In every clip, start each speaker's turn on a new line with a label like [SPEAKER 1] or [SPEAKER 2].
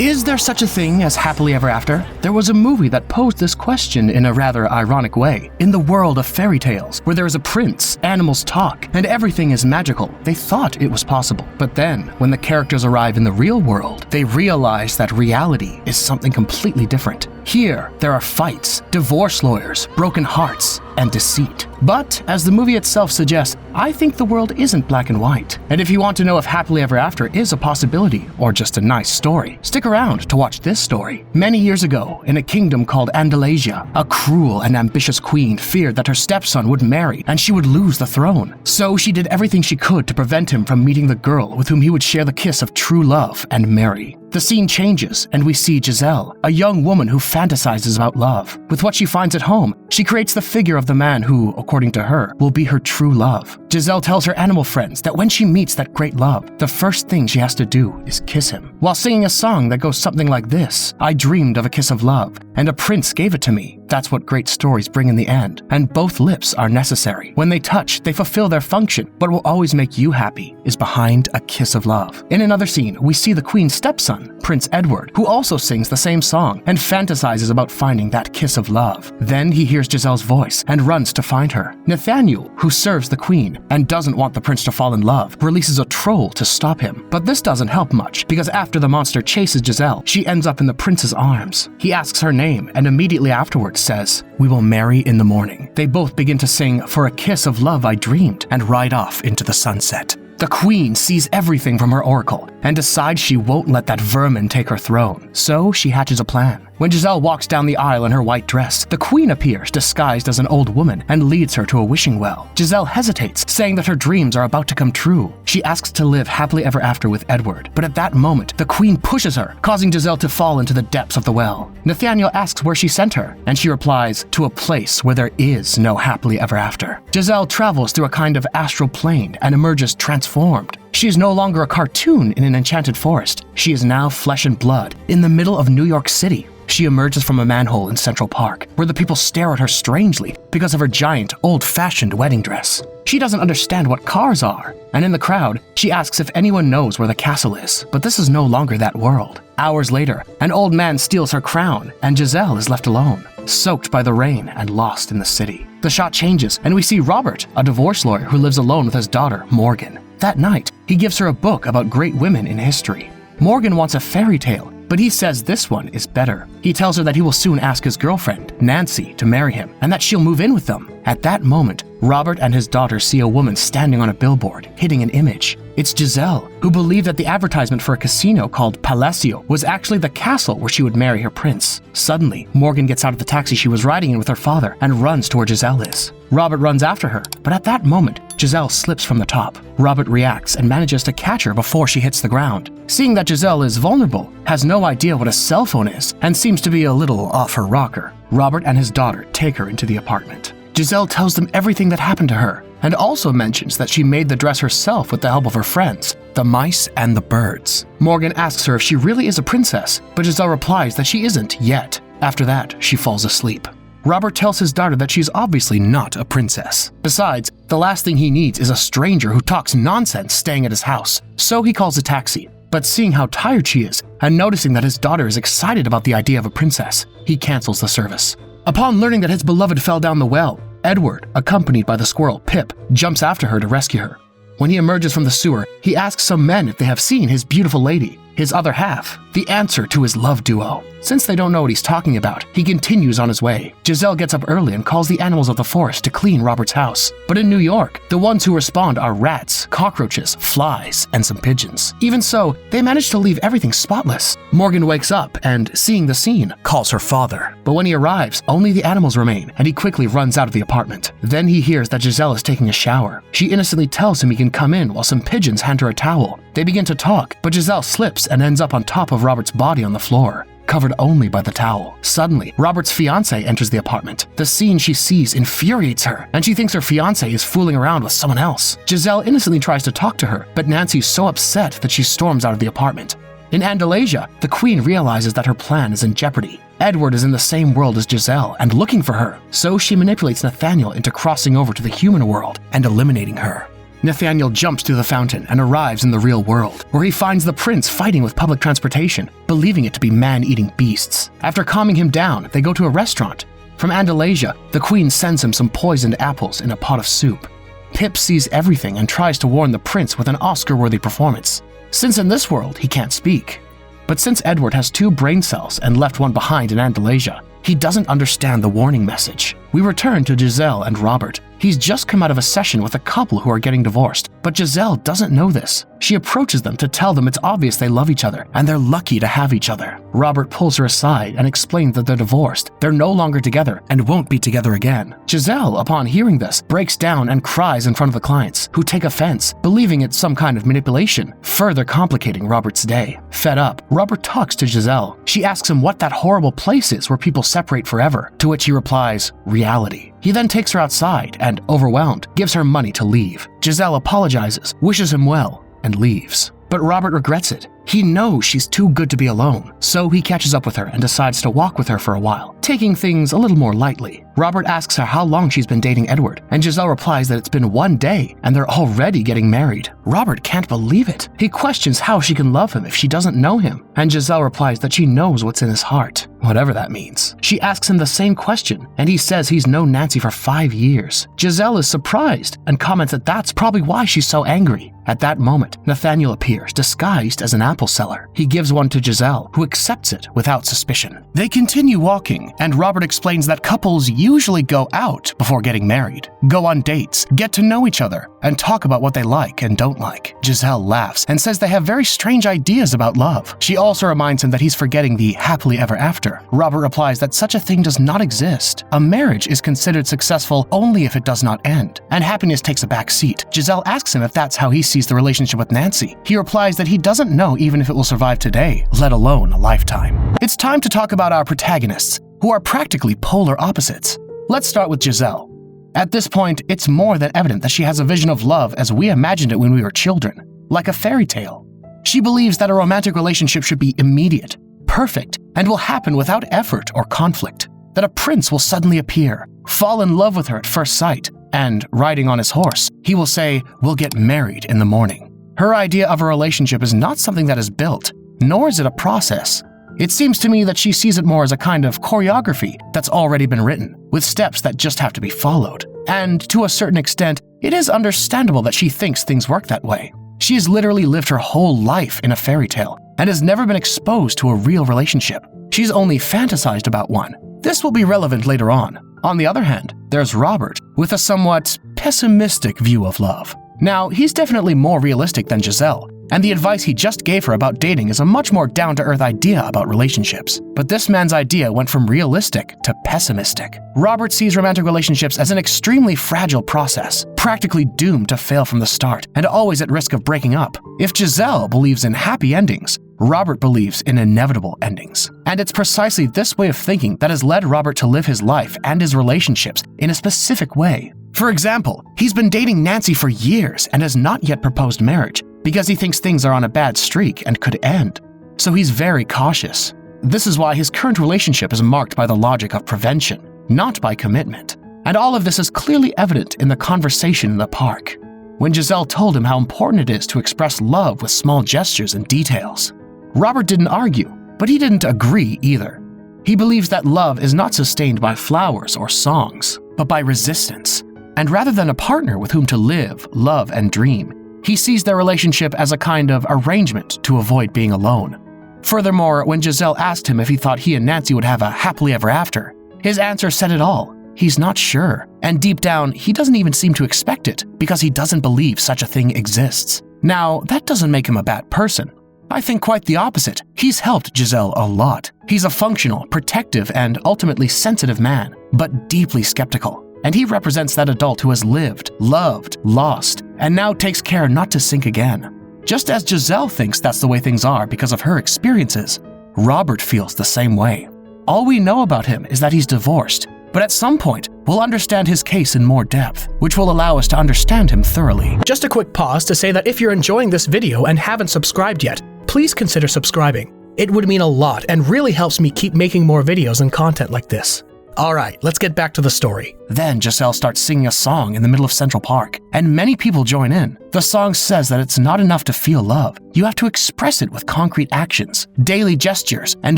[SPEAKER 1] Is there such a thing as happily ever after? There was a movie that posed this question in a rather ironic way. In the world of fairy tales, where there is a prince, animals talk, and everything is magical, they thought it was possible. But then, when the characters arrive in the real world, they realize that reality is something completely different. Here, there are fights, divorce lawyers, broken hearts, and deceit. But, as the movie itself suggests, I think the world isn't black and white. And if you want to know if happily ever after is a possibility or just a nice story, stick around to watch this story. Many years ago, in a kingdom called Andelasia, a cruel and ambitious queen feared that her stepson would marry and she would lose the throne. So she did everything she could to prevent him from meeting the girl with whom he would share the kiss of true love and marry. The scene changes, and we see Giselle, a young woman who fantasizes about love. With what she finds at home, she creates the figure of the man who, according to her, will be her true love. Giselle tells her animal friends that when she meets that great love, the first thing she has to do is kiss him, while singing a song that goes something like this: I dreamed of a kiss of love, and a prince gave it to me. That's what great stories bring in the end, and both lips are necessary. When they touch, they fulfill their function, but will always make you happy is behind a kiss of love. In another scene, we see the queen's stepson, Prince Edward, who also sings the same song and fantasizes about finding that kiss of love. Then he hears Giselle's voice and runs to find her. Nathaniel, who serves the queen and doesn't want the prince to fall in love, releases a troll to stop him. But this doesn't help much, because after the monster chases Giselle, she ends up in the prince's arms. He asks her name and immediately afterwards says, "We will marry in the morning." They both begin to sing "For a Kiss of Love I Dreamed" and ride off into the sunset. The queen sees everything from her oracle and decides she won't let that vermin take her throne, so she hatches a plan. When Giselle walks down the aisle in her white dress, the queen appears disguised as an old woman and leads her to a wishing well. Giselle hesitates, saying that her dreams are about to come true. She asks to live happily ever after with Edward, but at that moment, the queen pushes her, causing Giselle to fall into the depths of the well. Nathaniel asks where she sent her, and she replies, to a place where there is no happily ever after. Giselle travels through a kind of astral plane and emerges transformed. She is no longer a cartoon in an enchanted forest. She is now flesh and blood in the middle of New York City. She emerges from a manhole in Central Park, where the people stare at her strangely because of her giant, old-fashioned wedding dress. She doesn't understand what cars are, and in the crowd, she asks if anyone knows where the castle is, but this is no longer that world. Hours later, an old man steals her crown, and Giselle is left alone, soaked by the rain and lost in the city. The shot changes, and we see Robert, a divorce lawyer who lives alone with his daughter, Morgan. That night, he gives her a book about great women in history. Morgan wants a fairy tale, but he says this one is better. He tells her that he will soon ask his girlfriend, Nancy, to marry him, and that she'll move in with them. At that moment, Robert and his daughter see a woman standing on a billboard, hitting an image. It's Giselle, who believed that the advertisement for a casino called Palacio was actually the castle where she would marry her prince. Suddenly, Morgan gets out of the taxi she was riding in with her father and runs to where Giselle is. Robert runs after her, but at that moment, Giselle slips from the top. Robert reacts and manages to catch her before she hits the ground. Seeing that Giselle is vulnerable, has no idea what a cell phone is, and seems to be a little off her rocker, Robert and his daughter take her into the apartment. Giselle tells them everything that happened to her, and also mentions that she made the dress herself with the help of her friends, the mice and the birds. Morgan asks her if she really is a princess, but Giselle replies that she isn't yet. After that, she falls asleep. Robert tells his daughter that she's obviously not a princess. Besides, the last thing he needs is a stranger who talks nonsense staying at his house, so he calls a taxi. But seeing how tired she is, and noticing that his daughter is excited about the idea of a princess, he cancels the service. Upon learning that his beloved fell down the well, Edward, accompanied by the squirrel Pip, jumps after her to rescue her. When he emerges from the sewer, he asks some men if they have seen his beautiful lady, his other half, the answer to his love duo. Since they don't know what he's talking about, he continues on his way. Giselle gets up early and calls the animals of the forest to clean Robert's house. But in New York, the ones who respond are rats, cockroaches, flies, and some pigeons. Even so, they manage to leave everything spotless. Morgan wakes up and, seeing the scene, calls her father. But when he arrives, only the animals remain, and he quickly runs out of the apartment. Then he hears that Giselle is taking a shower. She innocently tells him he can come in while some pigeons hand her a towel. They begin to talk, but Giselle slips and ends up on top of Robert's body on the floor, covered only by the towel. Suddenly, Robert's fiancé enters the apartment. The scene she sees infuriates her, and she thinks her fiancé is fooling around with someone else. Giselle innocently tries to talk to her, but Nancy's so upset that she storms out of the apartment. In Andelasia, the queen realizes that her plan is in jeopardy. Edward is in the same world as Giselle and looking for her, so she manipulates Nathaniel into crossing over to the human world and eliminating her. Nathaniel jumps to the fountain and arrives in the real world, where he finds the prince fighting with public transportation, believing it to be man-eating beasts. After calming him down, they go to a restaurant. From Andelasia, the queen sends him some poisoned apples in a pot of soup. Pip sees everything and tries to warn the prince with an Oscar-worthy performance, since in this world he can't speak. But since Edward has 2 brain cells and left one behind in Andelasia, he doesn't understand the warning message. We return to Giselle and Robert. He's just come out of a session with a couple who are getting divorced, but Giselle doesn't know this. She approaches them to tell them it's obvious they love each other and they're lucky to have each other. Robert pulls her aside and explains that they're divorced, they're no longer together and won't be together again. Giselle, upon hearing this, breaks down and cries in front of the clients, who take offense, believing it's some kind of manipulation, further complicating Robert's day. Fed up, Robert talks to Giselle. She asks him what that horrible place is where people separate forever, to which he replies, reality. He then takes her outside and, overwhelmed, gives her money to leave. Giselle apologizes, wishes him well, and leaves. But Robert regrets it. He knows she's too good to be alone, so he catches up with her and decides to walk with her for a while, taking things a little more lightly. Robert asks her how long she's been dating Edward, and Giselle replies that it's been 1 day and they're already getting married. Robert can't believe it. He questions how she can love him if she doesn't know him, and Giselle replies that she knows what's in his heart, whatever that means. She asks him the same question, and he says he's known Nancy for 5 years. Giselle is surprised and comments that that's probably why she's so angry. At that moment, Nathaniel appears, disguised as an apple seller. He gives one to Giselle, who accepts it without suspicion. They continue walking, and Robert explains that couples usually go out before getting married, go on dates, get to know each other, and talk about what they like and don't like. Giselle laughs and says they have very strange ideas about love. She also reminds him that he's forgetting the happily ever after. Robert replies that such a thing does not exist. A marriage is considered successful only if it does not end, and happiness takes a back seat. Giselle asks him if that's how he sees the relationship with Nancy. He replies that he doesn't know even if it will survive today, let alone a lifetime. It's time to talk about our protagonists, who are practically polar opposites. Let's start with Giselle. At this point, it's more than evident that she has a vision of love as we imagined it when we were children, like a fairy tale. She believes that a romantic relationship should be immediate, perfect, and will happen without effort or conflict. That a prince will suddenly appear, fall in love with her at first sight, and, riding on his horse, he will say, "We'll get married in the morning." Her idea of a relationship is not something that is built, nor is it a process. It seems to me that she sees it more as a kind of choreography that's already been written, with steps that just have to be followed. And to a certain extent, it is understandable that she thinks things work that way. She has literally lived her whole life in a fairy tale, and has never been exposed to a real relationship. She's only fantasized about one. This will be relevant later on. On the other hand, there's Robert, with a somewhat pessimistic view of love. Now, he's definitely more realistic than Giselle, and the advice he just gave her about dating is a much more down-to-earth idea about relationships. But this man's idea went from realistic to pessimistic. Robert sees romantic relationships as an extremely fragile process, practically doomed to fail from the start, and always at risk of breaking up. If Giselle believes in happy endings, Robert believes in inevitable endings. And it's precisely this way of thinking that has led Robert to live his life and his relationships in a specific way. For example, he's been dating Nancy for years and has not yet proposed marriage because he thinks things are on a bad streak and could end. So he's very cautious. This is why his current relationship is marked by the logic of prevention, not by commitment. And all of this is clearly evident in the conversation in the park, when Giselle told him how important it is to express love with small gestures and details. Robert didn't argue, but he didn't agree either. He believes that love is not sustained by flowers or songs, but by resistance. And rather than a partner with whom to live, love, and dream, he sees their relationship as a kind of arrangement to avoid being alone. Furthermore, when Giselle asked him if he thought he and Nancy would have a happily ever after, his answer said it all. He's not sure, and deep down, he doesn't even seem to expect it because he doesn't believe such a thing exists. Now, that doesn't make him a bad person. I think quite the opposite. He's helped Giselle a lot. He's a functional, protective, and ultimately sensitive man, but deeply skeptical. And he represents that adult who has lived, loved, lost, and now takes care not to sink again. Just as Giselle thinks that's the way things are because of her experiences, Robert feels the same way. All we know about him is that he's divorced, but at some point, we'll understand his case in more depth, which will allow us to understand him thoroughly. Just a quick pause to say that if you're enjoying this video and haven't subscribed yet, please consider subscribing. It would mean a lot and really helps me keep making more videos and content like this. Alright, let's get back to the story. Then Giselle starts singing a song in the middle of Central Park, and many people join in. The song says that it's not enough to feel love. You have to express it with concrete actions, daily gestures, and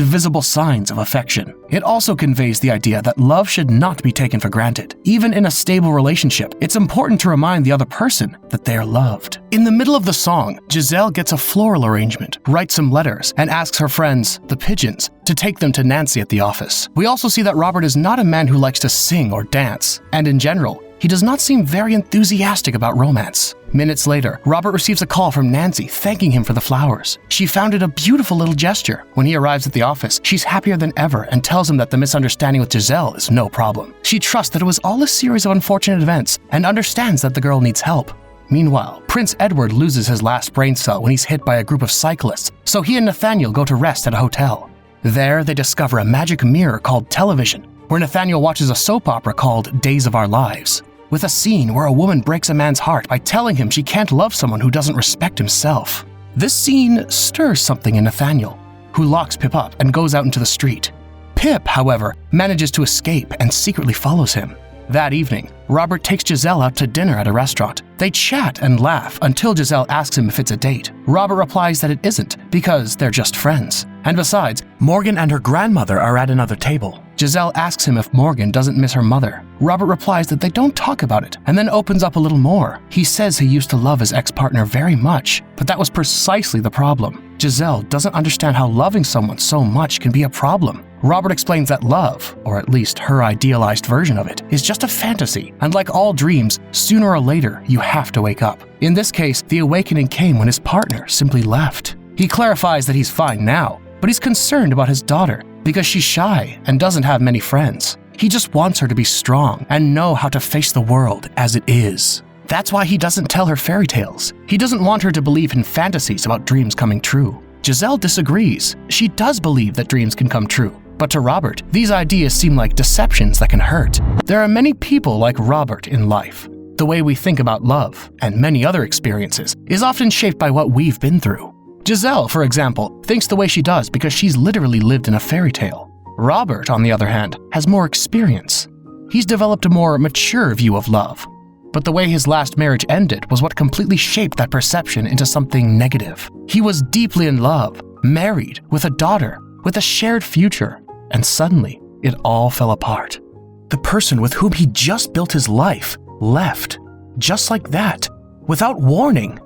[SPEAKER 1] visible signs of affection. It also conveys the idea that love should not be taken for granted. Even in a stable relationship, it's important to remind the other person that they are loved. In the middle of the song, Giselle gets a floral arrangement, writes some letters, and asks her friends, the pigeons, to take them to Nancy at the office. We also see that Robert is not a man who likes to sing or dance, and in general, he does not seem very enthusiastic about romance. Minutes later, Robert receives a call from Nancy thanking him for the flowers. She found it a beautiful little gesture. When he arrives at the office, she's happier than ever and tells him that the misunderstanding with Giselle is no problem. She trusts that it was all a series of unfortunate events and understands that the girl needs help. Meanwhile, Prince Edward loses his last brain cell when he's hit by a group of cyclists, so he and Nathaniel go to rest at a hotel. There, they discover a magic mirror called television, where Nathaniel watches a soap opera called Days of Our Lives, with a scene where a woman breaks a man's heart by telling him she can't love someone who doesn't respect himself. This scene stirs something in Nathaniel, who locks Pip up and goes out into the street. Pip, however, manages to escape and secretly follows him. That evening, Robert takes Giselle out to dinner at a restaurant. They chat and laugh until Giselle asks him if it's a date. Robert replies that it isn't because they're just friends. And besides, Morgan and her grandmother are at another table. Giselle asks him if Morgan doesn't miss her mother. Robert replies that they don't talk about it and then opens up a little more. He says he used to love his ex-partner very much, but that was precisely the problem. Giselle doesn't understand how loving someone so much can be a problem. Robert explains that love, or at least her idealized version of it, is just a fantasy, and like all dreams, sooner or later you have to wake up. In this case, the awakening came when his partner simply left. He clarifies that he's fine now, but he's concerned about his daughter because she's shy and doesn't have many friends. He just wants her to be strong and know how to face the world as it is. That's why he doesn't tell her fairy tales. He doesn't want her to believe in fantasies about dreams coming true. Giselle disagrees. She does believe that dreams can come true. But to Robert, these ideas seem like deceptions that can hurt. There are many people like Robert in life. The way we think about love and many other experiences is often shaped by what we've been through. Giselle, for example, thinks the way she does because she's literally lived in a fairy tale. Robert, on the other hand, has more experience. He's developed a more mature view of love. But the way his last marriage ended was what completely shaped that perception into something negative. He was deeply in love, married, with a daughter, with a shared future, and suddenly it all fell apart. The person with whom he just built his life left, just like that, without warning.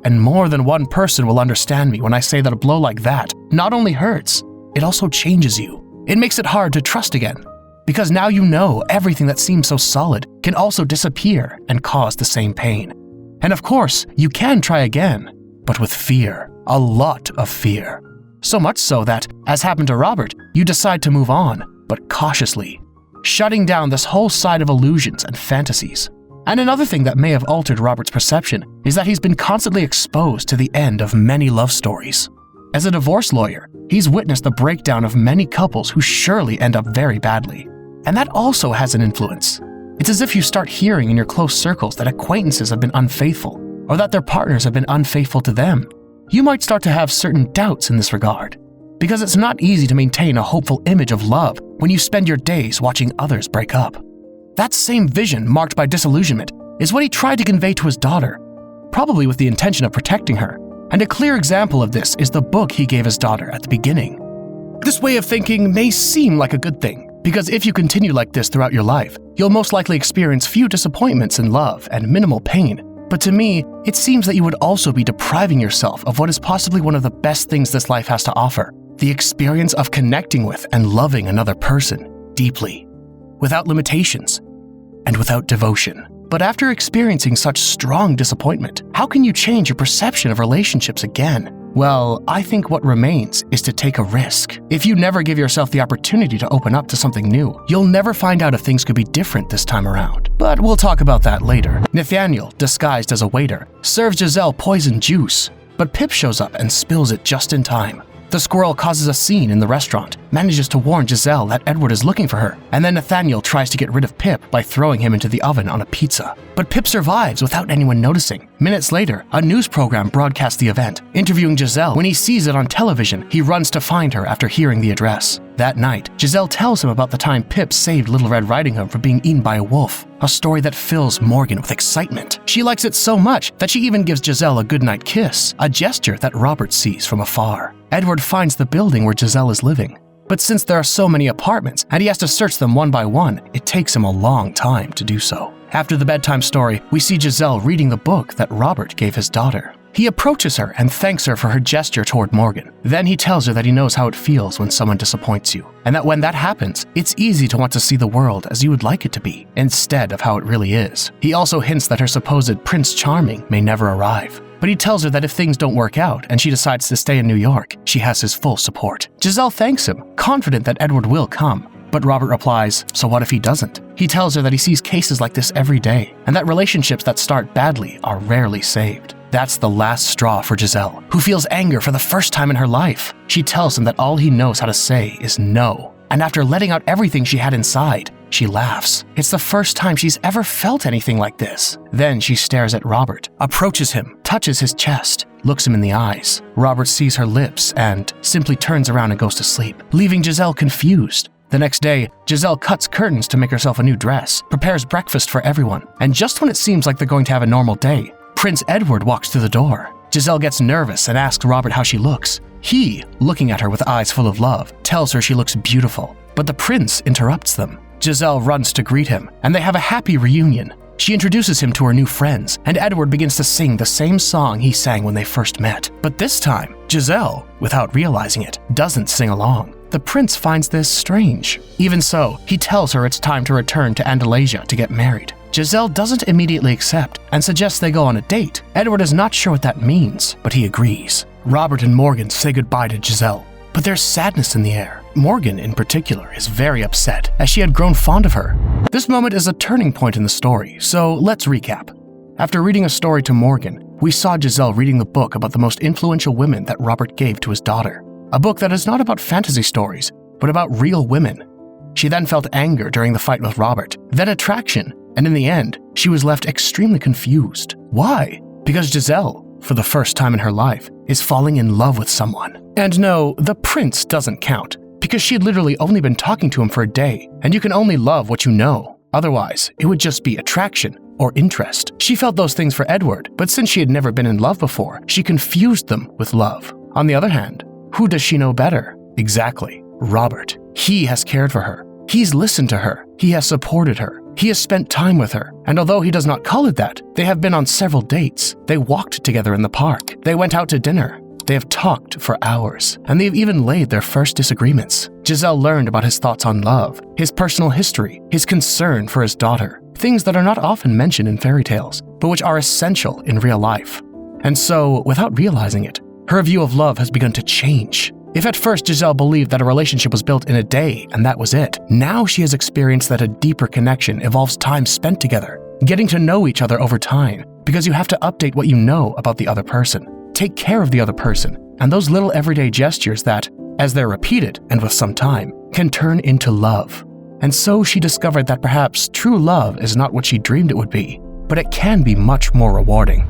[SPEAKER 1] And more than one person will understand me when I say that a blow like that not only hurts, it also changes you. It makes it hard to trust again, because now you know everything that seems so solid can also disappear and cause the same pain. And of course, you can try again, but with fear, a lot of fear. So much so that, as happened to Robert, you decide to move on, but cautiously, shutting down this whole side of illusions and fantasies. And another thing that may have altered Robert's perception is that he's been constantly exposed to the end of many love stories. As a divorce lawyer, he's witnessed the breakdown of many couples who surely end up very badly. And that also has an influence. It's as if you start hearing in your close circles that acquaintances have been unfaithful, or that their partners have been unfaithful to them. You might start to have certain doubts in this regard, because it's not easy to maintain a hopeful image of love when you spend your days watching others break up. That same vision, marked by disillusionment, is what he tried to convey to his daughter, probably with the intention of protecting her. And a clear example of this is the book he gave his daughter at the beginning. This way of thinking may seem like a good thing, because if you continue like this throughout your life, you'll most likely experience few disappointments in love and minimal pain. But to me, it seems that you would also be depriving yourself of what is possibly one of the best things this life has to offer, the experience of connecting with and loving another person deeply, without limitations, and without devotion. But after experiencing such strong disappointment, how can you change your perception of relationships again? Well, I think what remains is to take a risk. If you never give yourself the opportunity to open up to something new, you'll never find out if things could be different this time around. But we'll talk about that later. Nathaniel, disguised as a waiter, serves Giselle poison juice, but Pip shows up and spills it just in time. The squirrel causes a scene in the restaurant, manages to warn Giselle that Edward is looking for her, and then Nathaniel tries to get rid of Pip by throwing him into the oven on a pizza. But Pip survives without anyone noticing. Minutes later, a news program broadcasts the event, interviewing Giselle. When he sees it on television, he runs to find her after hearing the address. That night, Giselle tells him about the time Pip saved Little Red Riding Hood from being eaten by a wolf, a story that fills Morgan with excitement. She likes it so much that she even gives Giselle a goodnight kiss, a gesture that Robert sees from afar. Edward finds the building where Giselle is living. But since there are so many apartments and he has to search them one by one, it takes him a long time to do so. After the bedtime story, we see Giselle reading the book that Robert gave his daughter. He approaches her and thanks her for her gesture toward Morgan. Then he tells her that he knows how it feels when someone disappoints you, and that when that happens, it's easy to want to see the world as you would like it to be, instead of how it really is. He also hints that her supposed Prince Charming may never arrive. But he tells her that if things don't work out and she decides to stay in New York, she has his full support. Giselle thanks him, confident that Edward will come. But Robert replies, so what if he doesn't? He tells her that he sees cases like this every day, and that relationships that start badly are rarely saved. That's the last straw for Giselle, who feels anger for the first time in her life. She tells him that all he knows how to say is no. And after letting out everything she had inside, she laughs. It's the first time she's ever felt anything like this. Then she stares at Robert, approaches him, touches his chest, looks him in the eyes. Robert sees her lips and simply turns around and goes to sleep, leaving Giselle confused. The next day, Giselle cuts curtains to make herself a new dress, prepares breakfast for everyone, and just when it seems like they're going to have a normal day, Prince Edward walks through the door. Giselle gets nervous and asks Robert how she looks. He, looking at her with eyes full of love, tells her she looks beautiful, but the prince interrupts them. Giselle runs to greet him, and they have a happy reunion. She introduces him to her new friends, and Edward begins to sing the same song he sang when they first met. But this time, Giselle, without realizing it, doesn't sing along. The prince finds this strange. Even so, he tells her it's time to return to Andelasia to get married. Giselle doesn't immediately accept and suggests they go on a date. Edward is not sure what that means, but he agrees. Robert and Morgan say goodbye to Giselle, but there's sadness in the air. Morgan, in particular, is very upset, as she had grown fond of her. This moment is a turning point in the story, so let's recap. After reading a story to Morgan, we saw Giselle reading the book about the most influential women that Robert gave to his daughter. A book that is not about fantasy stories, but about real women. She then felt anger during the fight with Robert, then attraction, and in the end, she was left extremely confused. Why? Because Giselle, for the first time in her life, is falling in love with someone. And no, the prince doesn't count, because she had literally only been talking to him for a day, and you can only love what you know. Otherwise, it would just be attraction or interest. She felt those things for Edward, but since she had never been in love before, she confused them with love. On the other hand, who does she know better? Exactly, Robert. He has cared for her. He's listened to her. He has supported her. He has spent time with her. And although he does not call it that, they have been on several dates. They walked together in the park. They went out to dinner. They have talked for hours. And they've even laid their first disagreements. Giselle learned about his thoughts on love, his personal history, his concern for his daughter. Things that are not often mentioned in fairy tales, but which are essential in real life. And so, without realizing it, her view of love has begun to change. If at first Giselle believed that a relationship was built in a day and that was it, now she has experienced that a deeper connection involves time spent together, getting to know each other over time, because you have to update what you know about the other person, take care of the other person, and those little everyday gestures that, as they're repeated and with some time, can turn into love. And so she discovered that perhaps true love is not what she dreamed it would be, but it can be much more rewarding.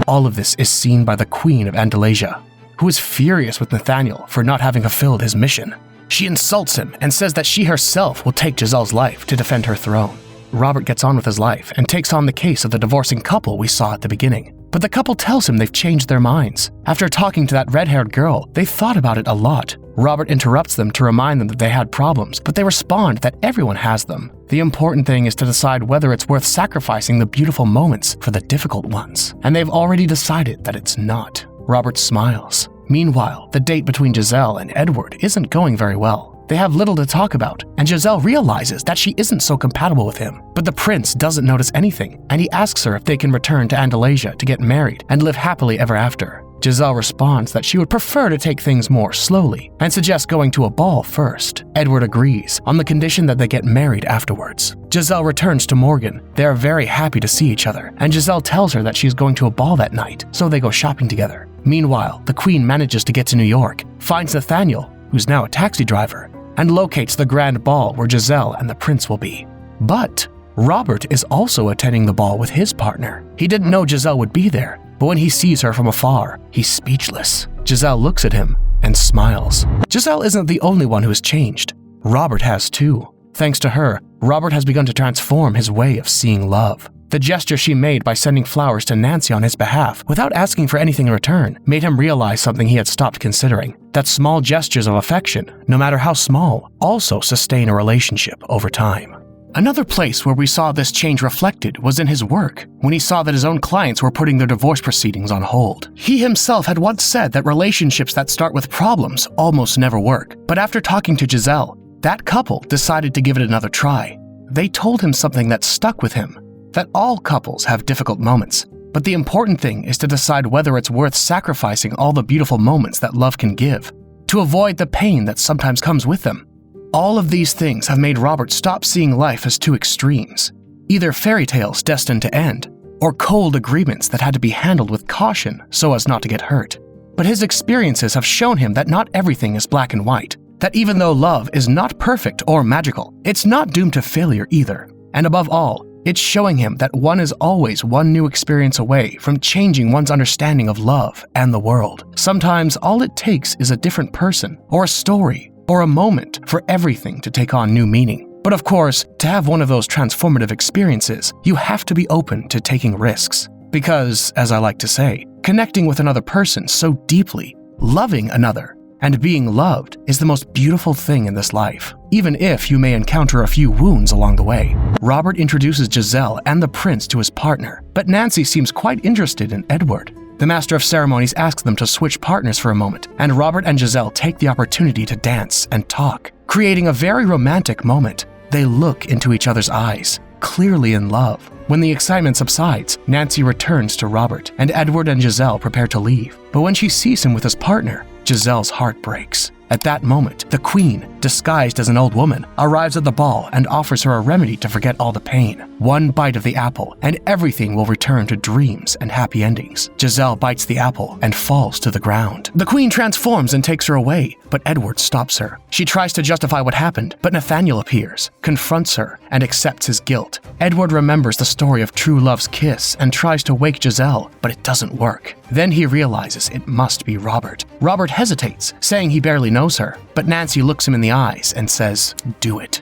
[SPEAKER 1] All of this is seen by the Queen of Andelasia, who is furious with Nathaniel for not having fulfilled his mission. She insults him and says that she herself will take Giselle's life to defend her throne. Robert gets on with his life and takes on the case of the divorcing couple we saw at the beginning. But the couple tells him they've changed their minds. After talking to that red-haired girl, they thought about it a lot. Robert interrupts them to remind them that they had problems, but they respond that everyone has them. The important thing is to decide whether it's worth sacrificing the beautiful moments for the difficult ones. And they've already decided that it's not. Robert smiles. Meanwhile, the date between Giselle and Edward isn't going very well. They have little to talk about, and Giselle realizes that she isn't so compatible with him. But the prince doesn't notice anything, and he asks her if they can return to Andelasia to get married and live happily ever after. Giselle responds that she would prefer to take things more slowly and suggests going to a ball first. Edward agrees on the condition that they get married afterwards. Giselle returns to Morgan. They are very happy to see each other, and Giselle tells her that she's going to a ball that night, so they go shopping together. Meanwhile, the Queen manages to get to New York, finds Nathaniel, who's now a taxi driver, and locates the grand ball where Giselle and the prince will be. But Robert is also attending the ball with his partner. He didn't know Giselle would be there, but when he sees her from afar, he's speechless. Giselle looks at him and smiles. Giselle isn't the only one who has changed. Robert has too. Thanks to her, Robert has begun to transform his way of seeing love. The gesture she made by sending flowers to Nancy on his behalf without asking for anything in return made him realize something he had stopped considering, that small gestures of affection, no matter how small, also sustain a relationship over time. Another place where we saw this change reflected was in his work, when he saw that his own clients were putting their divorce proceedings on hold. He himself had once said that relationships that start with problems almost never work, but after talking to Giselle, that couple decided to give it another try. They told him something that stuck with him, that all couples have difficult moments, but the important thing is to decide whether it's worth sacrificing all the beautiful moments that love can give, to avoid the pain that sometimes comes with them. All of these things have made Robert stop seeing life as two extremes, either fairy tales destined to end, or cold agreements that had to be handled with caution so as not to get hurt. But his experiences have shown him that not everything is black and white, that even though love is not perfect or magical, it's not doomed to failure either. And above all, it's showing him that one is always one new experience away from changing one's understanding of love and the world. Sometimes all it takes is a different person, or a story, or a moment for everything to take on new meaning. But of course, to have one of those transformative experiences, you have to be open to taking risks. Because, as I like to say, connecting with another person so deeply, loving another, and being loved is the most beautiful thing in this life, even if you may encounter a few wounds along the way. Robert introduces Giselle and the prince to his partner, but Nancy seems quite interested in Edward. The master of ceremonies asks them to switch partners for a moment, and Robert and Giselle take the opportunity to dance and talk, creating a very romantic moment. They look into each other's eyes, clearly in love. When the excitement subsides, Nancy returns to Robert, and Edward and Giselle prepare to leave. But when she sees him with his partner, Giselle's heart breaks. At that moment, the Queen, disguised as an old woman, arrives at the ball and offers her a remedy to forget all the pain. One bite of the apple, and everything will return to dreams and happy endings. Giselle bites the apple and falls to the ground. The Queen transforms and takes her away, but Edward stops her. She tries to justify what happened, but Nathaniel appears, confronts her, and accepts his guilt. Edward remembers the story of true love's kiss and tries to wake Giselle, but it doesn't work. Then he realizes it must be Robert. Robert hesitates, saying he barely knows her, but Nancy looks him in the eyes and says, "Do it."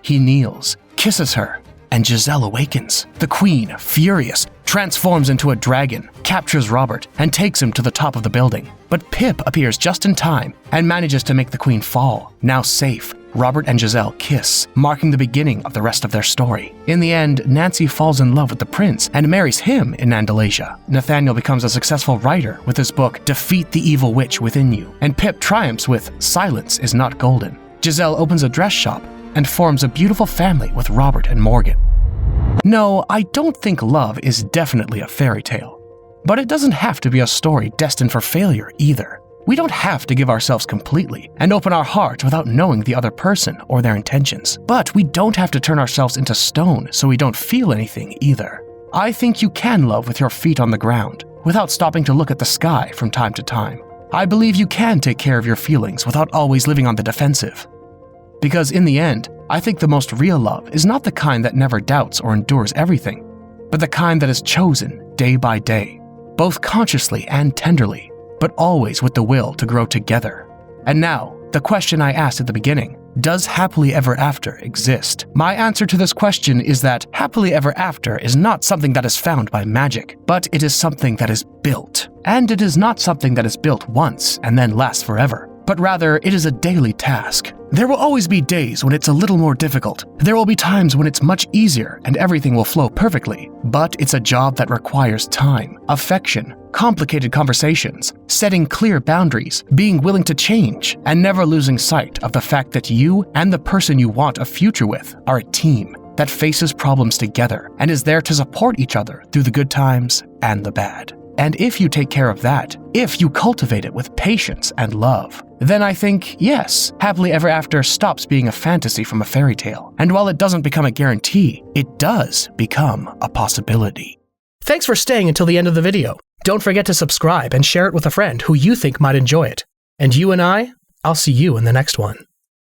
[SPEAKER 1] He kneels, kisses her, and Giselle awakens. The Queen, furious, transforms into a dragon, captures Robert, and takes him to the top of the building. But Pip appears just in time and manages to make the Queen fall. Now safe, Robert and Giselle kiss, marking the beginning of the rest of their story. In the end, Nancy falls in love with the prince and marries him in Andelasia. Nathaniel becomes a successful writer with his book Defeat the Evil Witch Within You, and Pip triumphs with Silence is Not Golden. Giselle opens a dress shop and forms a beautiful family with Robert and Morgan. No, I don't think love is definitely a fairy tale, but it doesn't have to be a story destined for failure either. We don't have to give ourselves completely and open our heart without knowing the other person or their intentions. But we don't have to turn ourselves into stone so we don't feel anything either. I think you can love with your feet on the ground without stopping to look at the sky from time to time. I believe you can take care of your feelings without always living on the defensive. Because in the end, I think the most real love is not the kind that never doubts or endures everything, but the kind that is chosen day by day, both consciously and tenderly, but always with the will to grow together. And now, the question I asked at the beginning, does happily ever after exist? My answer to this question is that happily ever after is not something that is found by magic, but it is something that is built. And it is not something that is built once and then lasts forever, but rather it is a daily task. There will always be days when it's a little more difficult. There will be times when it's much easier and everything will flow perfectly, but it's a job that requires time, affection, complicated conversations, setting clear boundaries, being willing to change, and never losing sight of the fact that you and the person you want a future with are a team that faces problems together and is there to support each other through the good times and the bad. And if you take care of that, if you cultivate it with patience and love, then I think, yes, happily ever after stops being a fantasy from a fairy tale. And while it doesn't become a guarantee, it does become a possibility. Thanks for staying until the end of the video. Don't forget to subscribe and share it with a friend who you think might enjoy it. And you and I'll see you in the next one.